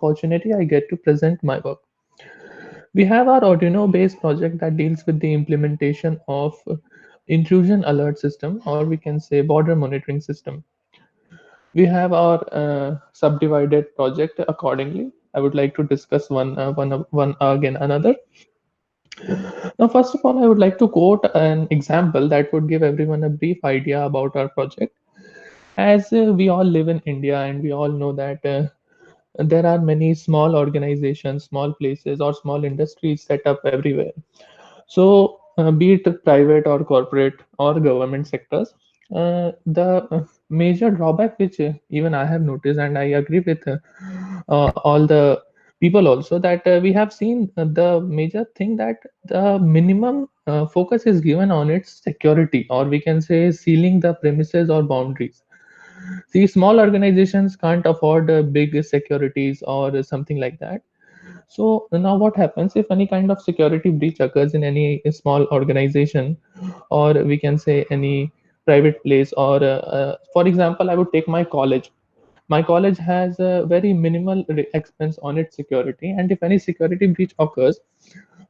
opportunity I get to present my work. We have our Arduino based project that deals with the implementation of intrusion alert system, or we can say border monitoring system. We have our subdivided project accordingly. I would like to discuss one again another. Now, first of all, I would like to quote an example that would give everyone a brief idea about our project. As we all live in India and we all know that there are many small organizations, small places, or small industries set up everywhere. So, be it private or corporate or government sectors, the major drawback which even I have noticed, and I agree with all the people also, that we have seen the major thing that the minimum focus is given on its security, or we can say sealing the premises or boundaries. See, small organizations can't afford big securities or something like that. So now what happens if any kind of security breach occurs in any small organization, or we can say any private place, or for example, I would take my college. My college has a very minimal expense on its security, and if any security breach occurs,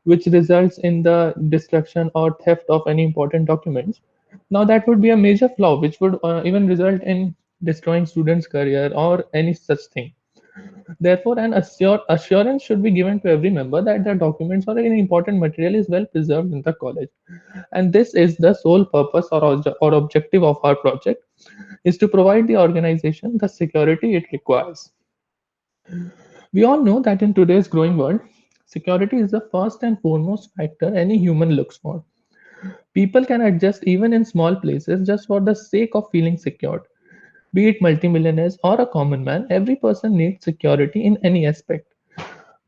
which results in the destruction or theft of any important documents, now that would be a major flaw, which would even result in destroying students' career or any such thing. Therefore, an assurance should be given to every member that the documents or any important material is well preserved in the college. And this is the sole purpose or objective of our project, is to provide the organization the security it requires. We all know that in today's growing world, security is the first and foremost factor any human looks for. People can adjust even in small places just for the sake of feeling secured. Be it multimillionaires or a common man, every person needs security in any aspect.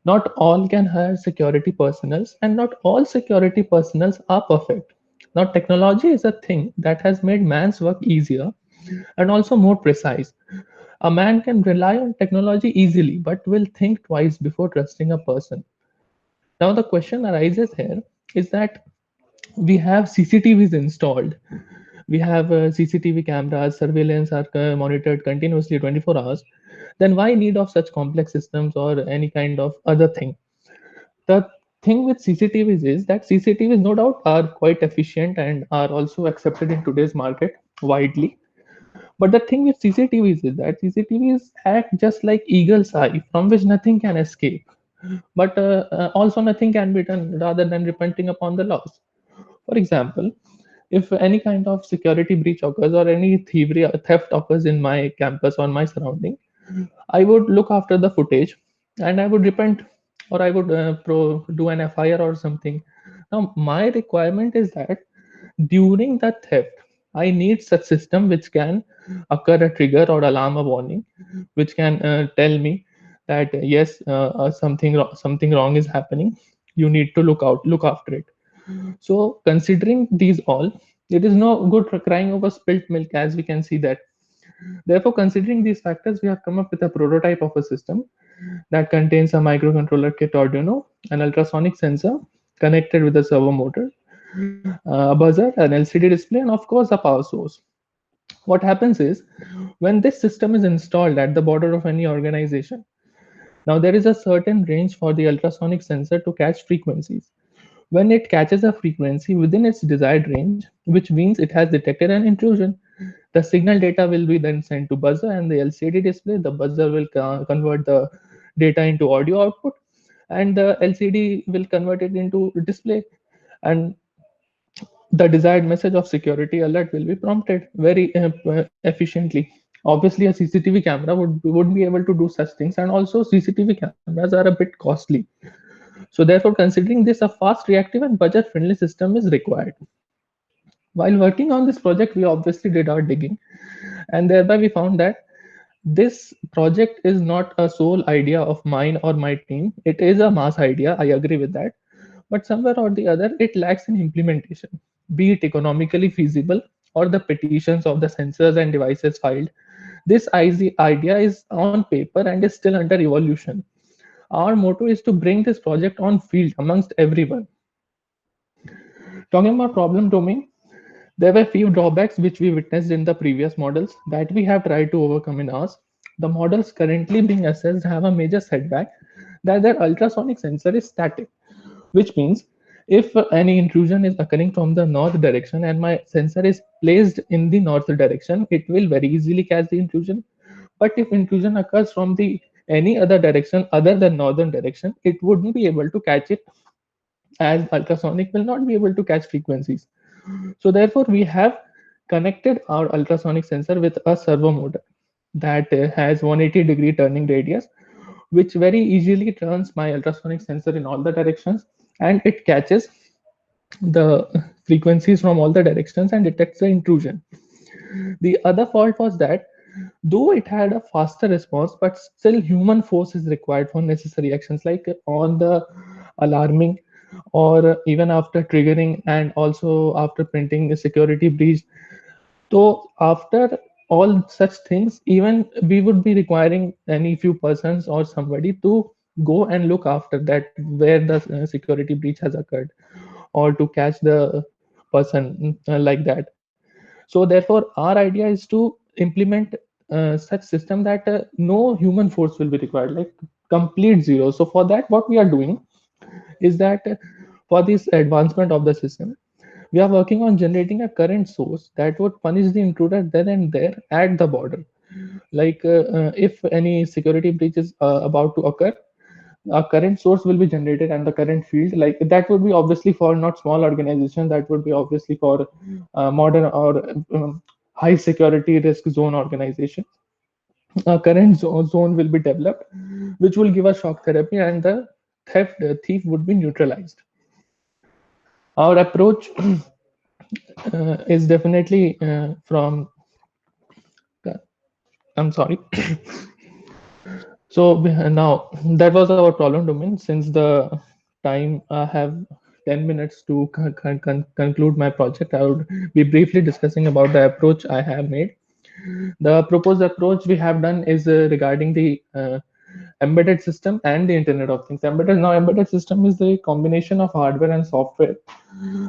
Not all can hire security personnels, and not all security personnels are perfect. Now, technology is a thing that has made man's work easier and also more precise. A man can rely on technology easily, but will think twice before trusting a person. Now, the question arises here is that we have CCTVs installed. We have CCTV cameras, surveillance are monitored continuously 24 hours. Then why need of such complex systems or any kind of other thing? The thing with CCTVs is that CCTVs, no doubt, are quite efficient and are also accepted in today's market widely. But the thing with CCTVs is that CCTVs act just like eagle's eye, from which nothing can escape. But also nothing can be done rather than repenting upon the laws. For example, if any kind of security breach occurs or any thievery or theft occurs in my campus or my surrounding, I would look after the footage and I would repent, or I would do an FIR or something. Now, my requirement is that during the theft, I need such system which can occur a trigger or alarm a warning, which can tell me that yes, something wrong is happening. You need to look after it. So, considering these all, it is no good for crying over spilt milk, as we can see that. Therefore, considering these factors, we have come up with a prototype of a system that contains a microcontroller kit Arduino, an ultrasonic sensor connected with a servo motor, a buzzer, an LCD display, and of course, a power source. What happens is when this system is installed at the border of any organization, now there is a certain range for the ultrasonic sensor to catch frequencies. When it catches a frequency within its desired range, which means it has detected an intrusion, the signal data will be then sent to buzzer and the LCD display. The buzzer will convert the data into audio output, and the LCD will convert it into display, and the desired message of security alert will be prompted very efficiently. Obviously, a CCTV camera would be able to do such things, and also CCTV cameras are a bit costly. So, therefore, considering this, a fast, reactive, and budget-friendly system is required. While working on this project, we obviously did our digging, and thereby we found that this project is not a sole idea of mine or my team. It is a mass idea. I agree with that. But somewhere or the other, it lacks in implementation, be it economically feasible or the petitions of the sensors and devices filed. This idea is on paper and is still under evolution. Our motto is to bring this project on field amongst everyone. Talking about problem domain, there were few drawbacks which we witnessed in the previous models that we have tried to overcome in ours. The models currently being assessed have a major setback that their ultrasonic sensor is static, which means if any intrusion is occurring from the north direction and my sensor is placed in the north direction, it will very easily catch the intrusion. But if intrusion occurs from the any other direction other than northern direction, it wouldn't be able to catch it, as ultrasonic will not be able to catch frequencies. So therefore, we have connected our ultrasonic sensor with a servo motor that has 180-degree turning radius, which very easily turns my ultrasonic sensor in all the directions, and it catches the frequencies from all the directions and detects the intrusion. The other fault was that though it had a faster response, but still human force is required for necessary actions like on the alarming or even after triggering and also after printing a security breach. So after all such things, even we would be requiring any few persons or somebody to go and look after that where the security breach has occurred, or to catch the person like that. So therefore, our idea is to implement such system that no human force will be required, like complete zero. So for that, what we are doing is that for this advancement of the system, we are working on generating a current source that would punish the intruder then and there at the border. Like if any security breach is about to occur, a current source will be generated and the current field, like that would be obviously for not small organization, that would be obviously for modern or high security risk zone organization. A current zone will be developed which will give a shock therapy, and the thief would be neutralized. Our approach is definitely from I'm sorry. So now that was our problem domain. Since the time I have 10 minutes to conclude my project, I would be briefly discussing about the approach I have made. The proposed approach we have done is regarding the embedded system and the Internet of Things. Embedded system is the combination of hardware and software.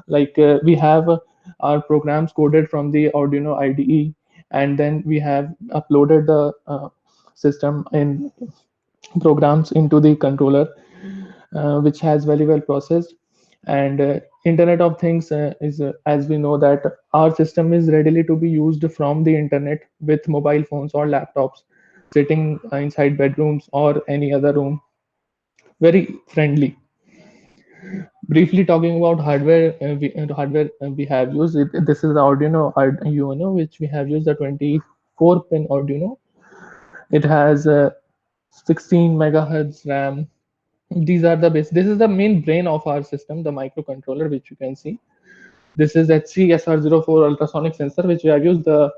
Like we have our programs coded from the Arduino IDE, and then we have uploaded the system in programs into the controller, which has very well processed. And Internet of Things is, as we know, that our system is readily to be used from the internet with mobile phones or laptops, sitting inside bedrooms or any other room, very friendly. Briefly talking about hardware we have used, this is the Arduino, which we have used, the 24-pin Arduino. It has 16 megahertz RAM. These are the base. This is the main brain of our system, the microcontroller, which you can see. This is HC-SR04 ultrasonic sensor, which we have used. The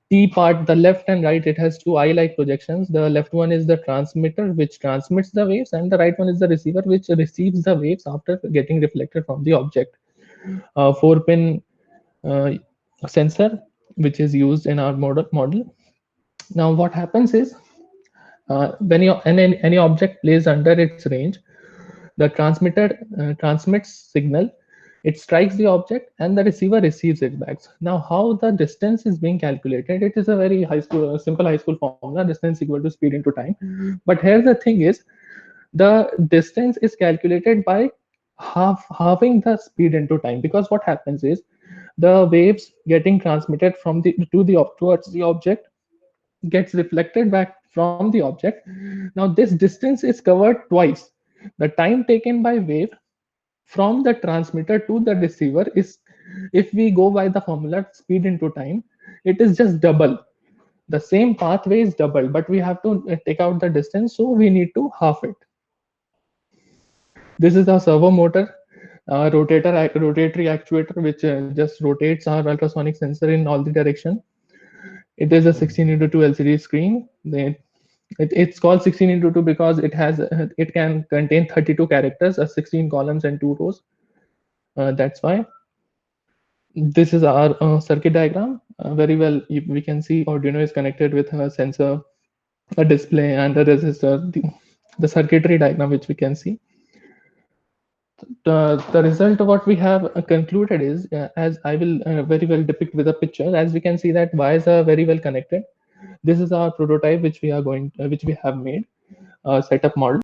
T part, the left and right, it has two eye-like projections. The left one is the transmitter, which transmits the waves, and the right one is the receiver, which receives the waves after getting reflected from the object. 4-pin uh, sensor, which is used in our model. Now, what happens is when any object placed under its range, the transmitter transmits signal, it strikes the object, and the receiver receives it back. Now, how the distance is being calculated? It is a very high school, simple high school formula: distance equal to speed into time. But here the thing is, the distance is calculated by halving the speed into time, because what happens is the waves getting transmitted from the to the towards the object gets reflected back from the object. Now, this distance is covered twice. The time taken by wave from the transmitter to the receiver is, if we go by the formula speed into time, it is just double. The same pathway is double, but we have to take out the distance, so we need to half it. This is the servo motor, rotatory actuator, which just rotates our ultrasonic sensor in all the direction. It is a 16 into 2 LCD screen. It's called 16 into 2 because it can contain 32 characters, 16 columns and 2 rows. That's why. This is our circuit diagram. Very well, we can see Arduino is connected with a sensor, a display, and a resistor. The circuitry diagram which we can see. The result of what we have concluded is, as I will very well depict with a picture, as we can see that wires are very well connected. This is our prototype which we have made, setup model.